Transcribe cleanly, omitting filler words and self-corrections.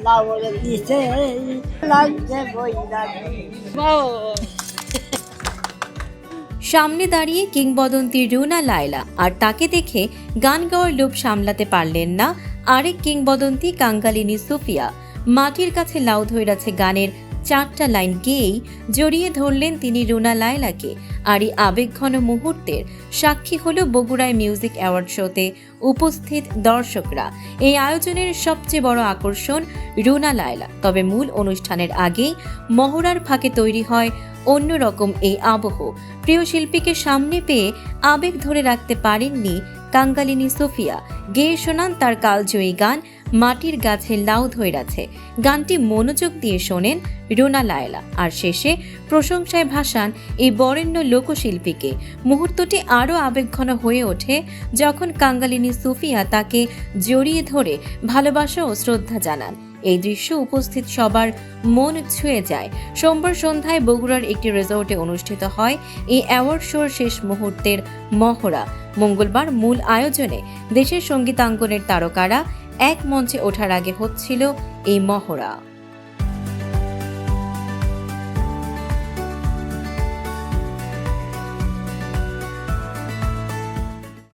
লাউরে দিছে লাগছে বৈরাগী। সামনে দাঁড়িয়ে কিংবদন্তি রুনা লায়লা, আর তাকে দেখে গান গাওয়ার লোভ সামলাতে পারলেন না আরেক কিংবদন্তি কাঙ্গালিনী সুফিয়া। মাটির কাছে লাউ ধইরাছে গানের 4টা লাইন গেয়েই জড়িয়ে ধরলেন তিনি রুনা লায়লাকে। আর এই আবেগঘন মুহূর্তের সাক্ষী হল বগুড়ায় মিউজিক অ্যাওয়ার্ড শোতে উপস্থিত দর্শকরা। এই আয়োজনের সবচেয়ে বড় আকর্ষণ রুনা লায়লা। তবে মূল অনুষ্ঠানের আগেই মহড়ার ফাঁকে তৈরি হয় অন্যরকম এই আবহ। প্রিয় শিল্পীকে সামনে পেয়ে আবেগ ধরে রাখতে পারেননি কাঙ্গালিনী সুফিয়া। গেয়ে শোনান তার কালজয়ী গান মাটির গাছে লাউ ধইরাছে। গানটি মনোযোগ দিয়ে শোনেন রুনা লায়লা, আর শেষে প্রশংসায় ভাসান এই বরেণ্য লোকশিল্পীকে। মুহূর্তটি আরও আবেগঘন হয়ে ওঠে যখন কাঙ্গালিনী সুফিয়া তাকে জড়িয়ে ধরে ভালোবাসা ও শ্রদ্ধা জানান। এই দৃশ্য উপস্থিত সবার মন ছুঁয়ে যায়। সোমবার সন্ধ্যায় বগুড়ার একটি রিসোর্টে অনুষ্ঠিত হয় এই অ্যাওয়ার্ড শোর শেষ মুহূর্তের মহড়া। মঙ্গলবার মূল আয়োজনে দেশের সঙ্গীতাঙ্গনের তারকারা এক মঞ্চে ওঠার আগে হচ্ছিল এই মহড়া।